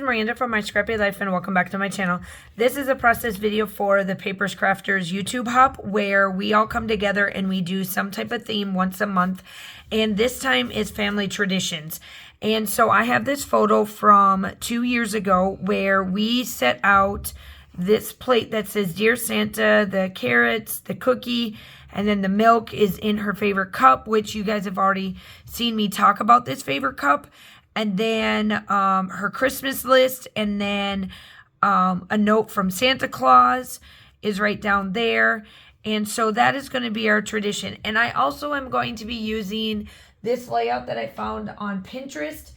Miranda from My Scrappy Life, and welcome back to my channel. This is a process video for the Papers Crafters YouTube Hop, where we all come together and we do some type of theme once a month, and this time is family traditions. And so I have this photo from 2 years ago where we set out this plate that says Dear Santa, the carrots, the cookie, and then the milk is in her favorite cup, which you guys have already seen me talk about this favorite cup. And then her Christmas list, and then a note from Santa Claus is right down there. And so that is going to be our tradition. And I also am going to be using this layout that I found on Pinterest,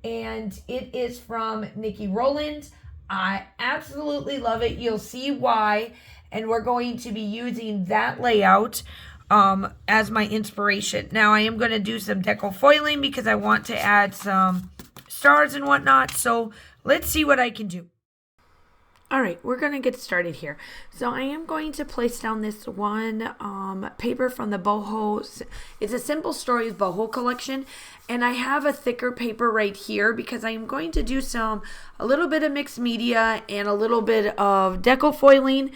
and it is from Nikki Rowland. I absolutely love it. You'll see why. And we're going to be using that layout as my inspiration. Now I am going to do some deco foiling because I want to add some stars and whatnot. So let's see what I can do. All right, we're going to get started here. So I am going to place down this one paper from the boho. It's a Simple Stories boho collection. And I have a thicker paper right here because I am going to do a little bit of mixed media and a little bit of deco foiling.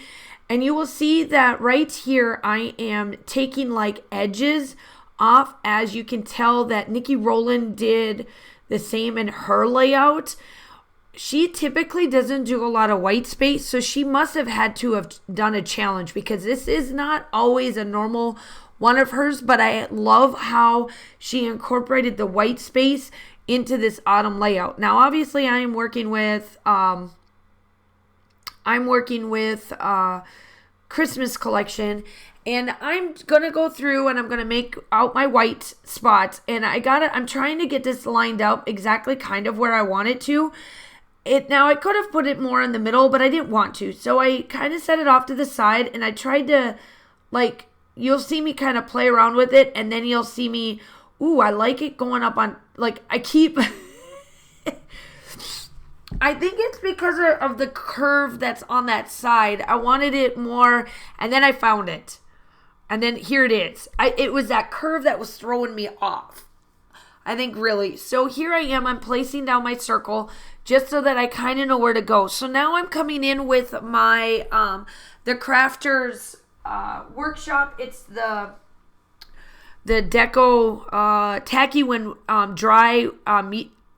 And you will see that right here, I am taking like edges off. As you can tell that Nikki Rowland did the same in her layout. She typically doesn't do a lot of white space, so she must have had to have done a challenge because this is not always a normal one of hers, but I love how she incorporated the white space into this autumn layout. Now, obviously, I'm working with Christmas collection, and I'm gonna go through and I'm gonna make out my white spots, and I'm trying to get this lined up exactly kind of where I want it to. Now I could have put it more in the middle, but I didn't want to, so I kind of set it off to the side, and I tried to, like, you'll see me kind of play around with it, and then you'll see me, ooh, I like it going up on, like, I keep I think it's because of the curve that's on that side. I wanted it more, and then I found it. And then here it is. It was that curve that was throwing me off, I think, really. So here I am. I'm placing down my circle just so that I kind of know where to go. So now I'm coming in with my, the Crafters Workshop. It's the Deco Tacky When Dry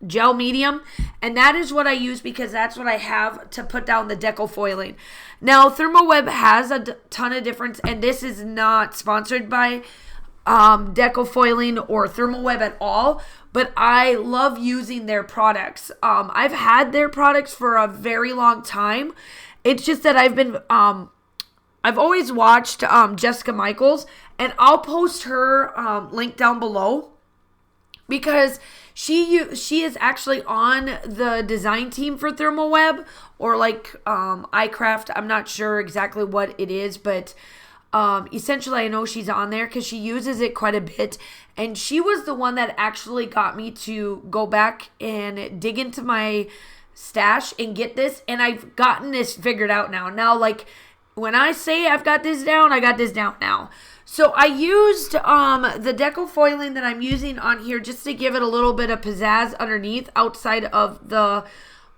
Gel Medium, and that is what I use because that's what I have to put down the deco foiling. Now ThermoWeb has a ton of difference, and this is not sponsored by deco foiling or ThermoWeb at all, but I love using their products. I've had their products for a very long time. It's just that I've always watched Jessica Michaels, and I'll post her link down below because she is actually on the design team for ThermoWeb, or like iCraft. I'm not sure exactly what it is, but essentially I know she's on there because she uses it quite a bit. And she was the one that actually got me to go back and dig into my stash and get this. And I've gotten this figured out now. Now, like, when I say I've got this down, I got this down now. So I used the deco foiling that I'm using on here just to give it a little bit of pizzazz underneath. Outside of the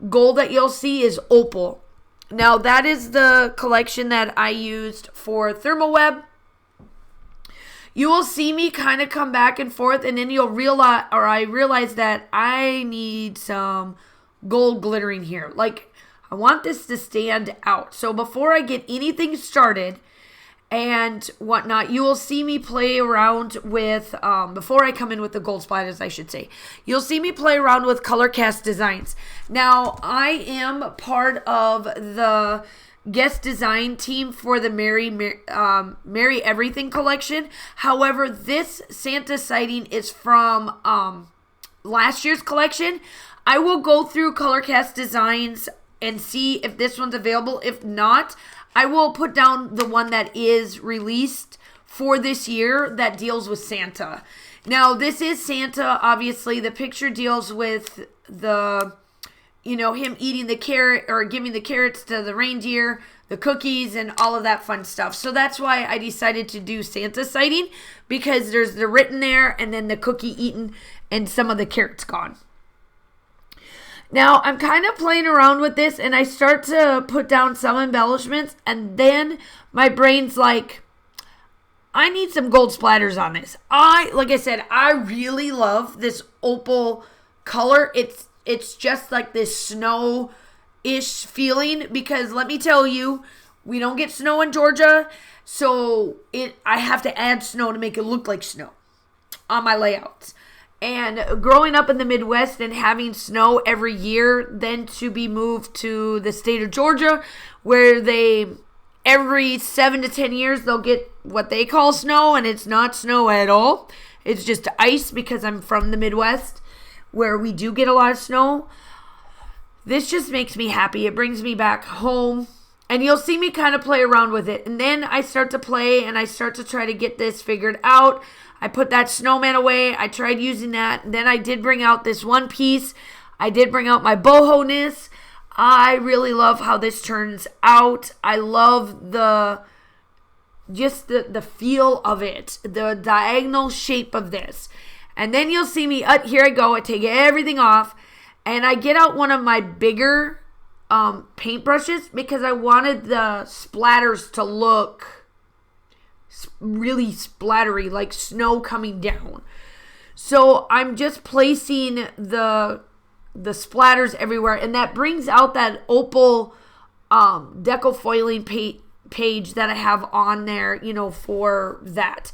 gold that you'll see is opal. Now that is the collection that I used for ThermoWeb. You will see me kind of come back and forth, and then you'll realize, or I realize that I need some gold glittering here. Like, I want this to stand out. So before I get anything started and whatnot, you will see me play around with, before I come in with the gold splatters, I should say, you'll see me play around with color cast designs. Now, I am part of the guest design team for the Merry Everything collection. However, this Santa sighting is from last year's collection. I will go through color cast designs and see if this one's available. If not, I will put down the one that is released for this year that deals with Santa. Now, this is Santa. Obviously, the picture deals with him eating the carrot, or giving the carrots to the reindeer, the cookies, and all of that fun stuff. So that's why I decided to do Santa sighting, because there's the written there and then the cookie eaten and some of the carrots gone. Now, I'm kind of playing around with this, and I start to put down some embellishments, and then my brain's like, I need some gold splatters on this. Like I said, I really love this opal color. It's just like this snow-ish feeling, because let me tell you, we don't get snow in Georgia, so I have to add snow to make it look like snow on my layouts. And growing up in the Midwest and having snow every year, then to be moved to the state of Georgia, where every 7 to 10 years, they'll get what they call snow, and it's not snow at all. It's just ice, because I'm from the Midwest, where we do get a lot of snow. This just makes me happy. It brings me back home, and you'll see me kind of play around with it. And then I start to play, and I start to try to get this figured out. I put that snowman away. I tried using that. And then I did bring out this one piece. I did bring out my boho-ness. I really love how this turns out. I love the feel of it, the diagonal shape of this. And then you'll see me, here I go, I take everything off, and I get out one of my bigger paintbrushes, because I wanted the splatters to look really splattery, like snow coming down. So I'm just placing the splatters everywhere, and that brings out that opal deco foiling page that I have on there, for that.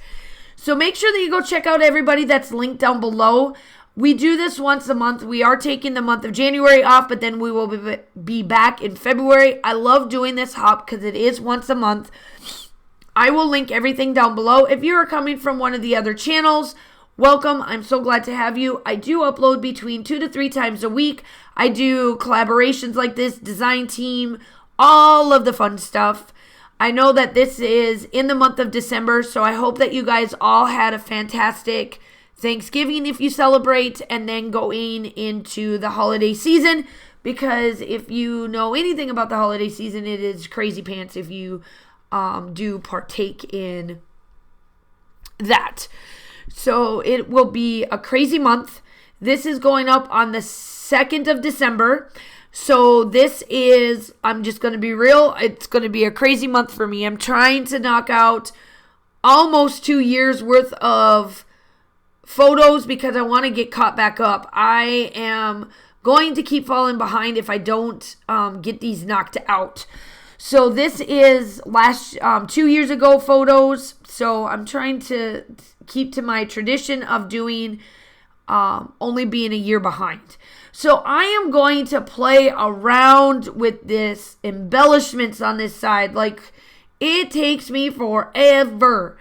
So make sure that you go check out everybody that's linked down below. We do this once a month. We are taking the month of January off, but then we will be back in February. I love doing this hop because it is once a month. I will link everything down below. If you are coming from one of the other channels, welcome. I'm so glad to have you. I do upload between 2 to 3 times a week. I do collaborations like this, design team, all of the fun stuff. I know that this is in the month of December, so I hope that you guys all had a fantastic Thanksgiving if you celebrate, and then going into the holiday season, because if you know anything about the holiday season, it is crazy pants if you do partake in that. So it will be a crazy month. This is going up on the 2nd of December. So this is, I'm just going to be real, it's going to be a crazy month for me. I'm trying to knock out almost 2 years worth of photos, because I want to get caught back up. I am going to keep falling behind if I don't get these knocked out. So this is 2 years ago photos. So I'm trying to keep to my tradition of doing only being a year behind. So I am going to play around with this embellishments on this side. Like, it takes me forever.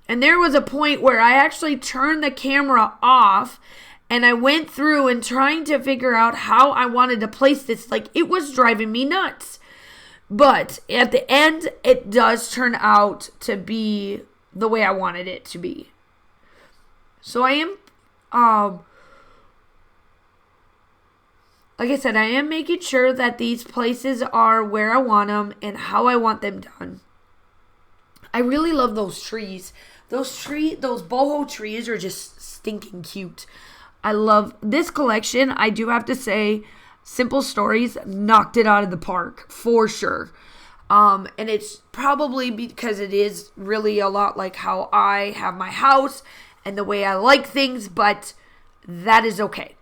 And there was a point where I actually turned the camera off, and I went through and trying to figure out how I wanted to place this. Like, it was driving me nuts. But at the end, it does turn out to be the way I wanted it to be. So I am, like I said, I am making sure that these places are where I want them and how I want them done. I really love those trees. Those boho trees are just stinking cute. I love this collection. I do have to say, Simple Stories knocked it out of the park for sure. And it's probably because it is really a lot like how I have my house and the way I like things, but that is okay.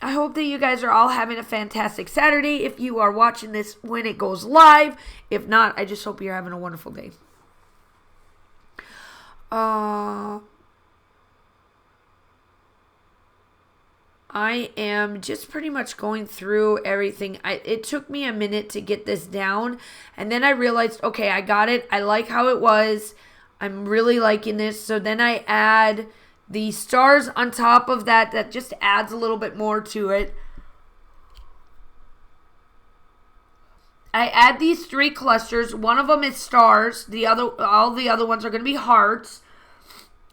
I hope that you guys are all having a fantastic Saturday if you are watching this when it goes live. If not, I just hope you're having a wonderful day. I am just pretty much going through everything. It took me a minute to get this down, and then I realized, okay, I got it. I like how it was. I'm really liking this. So then I add the stars on top of that. That just adds a little bit more to it. I add these 3 clusters. One of them is stars. All the other ones are going to be hearts.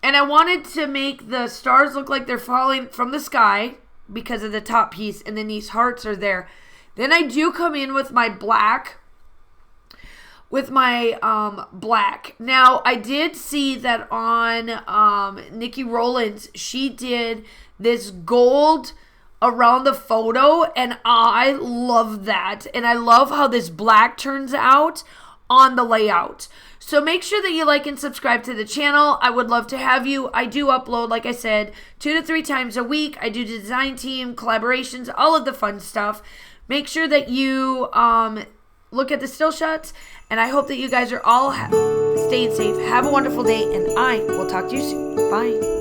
And I wanted to make the stars look like they're falling from the sky because of the top piece, and then these hearts are there. Then I do come in with my black, with my black. Now, I did see that on Nikki Rowland's, she did this gold around the photo, and I love that. And I love how this black turns out on the layout. So make sure that you like and subscribe to the channel. I would love to have you. I do upload, like I said, 2 to 3 times a week. I do design team, collaborations, all of the fun stuff. Make sure that you look at the still shots, and I hope that you guys are all staying safe. Have a wonderful day, and I will talk to you soon. Bye.